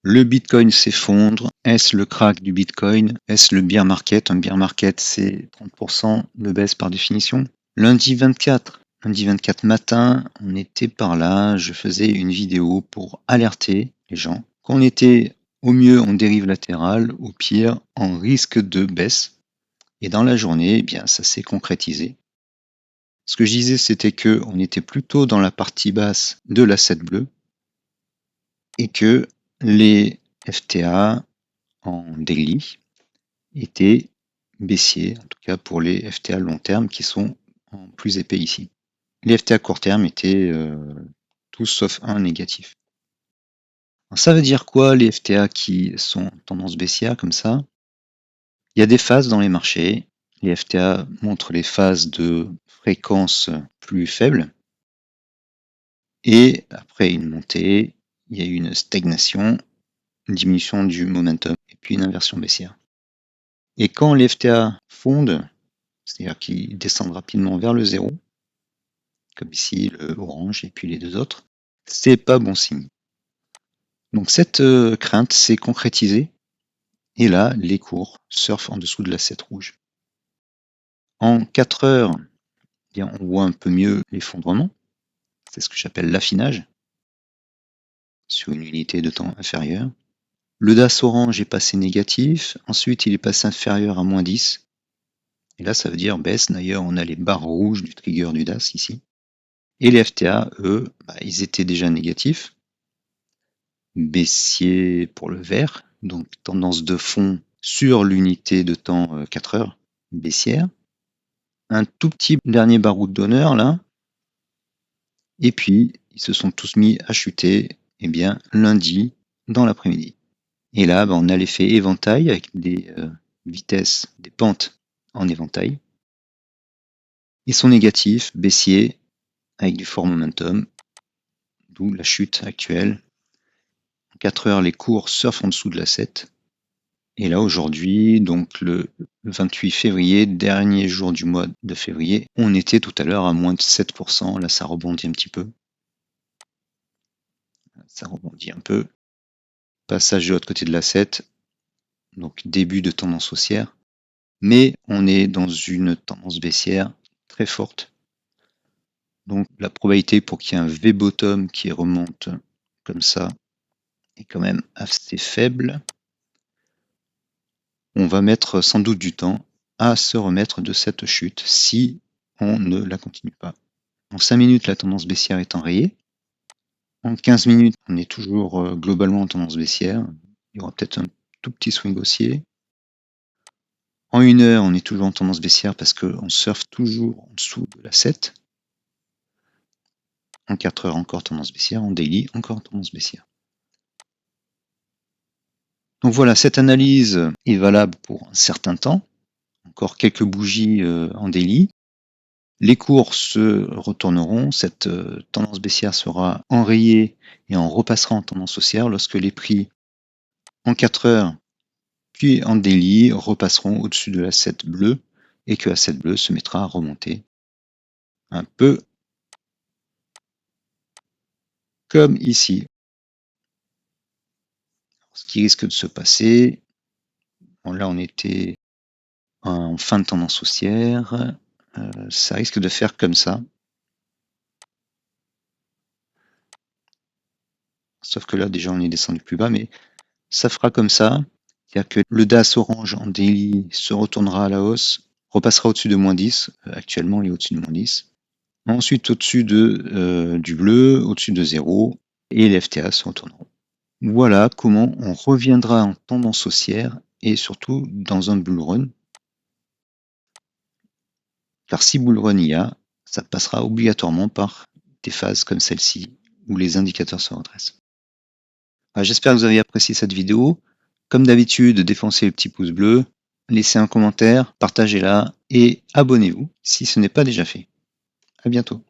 Le Bitcoin s'effondre. Est-ce le crack du Bitcoin? Est-ce le bear market? Un bear market, c'est 30% de baisse par définition. Lundi 24 matin, on était par là. Je faisais une vidéo pour alerter les gens qu'on était au mieux en dérive latérale, au pire en risque de baisse. Et dans la journée, eh bien, ça s'est concrétisé. Ce que je disais, c'était que on était plutôt dans la partie basse de l'asset bleu et que les FTA en daily étaient baissiers, en tout cas pour les FTA long terme qui sont en plus épais ici. Les FTA court terme étaient tous sauf un négatif. Alors ça veut dire quoi les FTA qui sont en tendance baissière comme ça? Il y a des phases dans les marchés. Les FTA montrent les phases de fréquence plus faibles. Et après une montée, il y a une stagnation, une diminution du momentum et puis une inversion baissière. Et quand les FTA fondent, c'est-à-dire qu'ils descendent rapidement vers le zéro, comme ici le orange et puis les deux autres, c'est pas bon signe. Donc cette crainte s'est concrétisée et là les cours surfent en dessous de l'asset rouge. En 4 heures, eh bien, on voit un peu mieux l'effondrement, c'est ce que j'appelle l'affinage sur une unité de temps inférieure. Le DAS orange est passé négatif, ensuite il est passé inférieur à moins 10. Et là, ça veut dire baisse. D'ailleurs, on a les barres rouges du trigger du DAS ici. Et les FTA, eux, ils étaient déjà négatifs. Baissier pour le vert, donc tendance de fond sur l'unité de temps 4 heures, baissière. Un tout petit dernier baroud d'honneur là. Et puis, ils se sont tous mis à chuter bien, lundi dans l'après-midi. Et là, on a l'effet éventail avec des vitesses, des pentes en éventail. Ils sont négatifs, baissiers, avec du fort momentum, d'où la chute actuelle. En 4 heures, les cours surfent en dessous de la 7. Et là, aujourd'hui, donc le 28 février, dernier jour du mois de février, on était tout à l'heure à moins de 7%. Là, ça rebondit un petit peu. Ça rebondit un peu. Passage de l'autre côté de la 7. Donc, début de tendance haussière. Mais on est dans une tendance baissière très forte. Donc, la probabilité pour qu'il y ait un V-bottom qui remonte comme ça est quand même assez faible. On va mettre sans doute du temps à se remettre de cette chute si on ne la continue pas. En 5 minutes, la tendance baissière est enrayée. En 15 minutes, on est toujours globalement en tendance baissière. Il y aura peut-être un tout petit swing haussier. En 1 heure, on est toujours en tendance baissière parce qu'on surfe toujours en dessous de la 7. En 4 heures, encore tendance baissière. En daily, encore tendance baissière. Donc voilà, cette analyse est valable pour un certain temps. Encore quelques bougies en daily. Les cours se retourneront, cette tendance baissière sera enrayée et on repassera en tendance haussière lorsque les prix en 4 heures puis en daily repasseront au-dessus de la 7 bleue et que la 7 bleue se mettra à remonter un peu comme ici. Ce qui risque de se passer, bon, là on était en fin de tendance haussière, ça risque de faire comme ça. Sauf que là déjà on est descendu plus bas, mais ça fera comme ça. C'est-à-dire que le DAS orange en daily se retournera à la hausse, repassera au-dessus de moins 10. Actuellement, il est au-dessus de moins 10. Ensuite, au-dessus du bleu, au-dessus de 0. Et les FTA se retourneront. Voilà comment on reviendra en tendance haussière et surtout dans un bull run. Car si bull run il y a, ça passera obligatoirement par des phases comme celle-ci où les indicateurs se redressent. J'espère que vous avez apprécié cette vidéo. Comme d'habitude, défoncez le petit pouce bleu, laissez un commentaire, partagez-la et abonnez-vous si ce n'est pas déjà fait. À bientôt.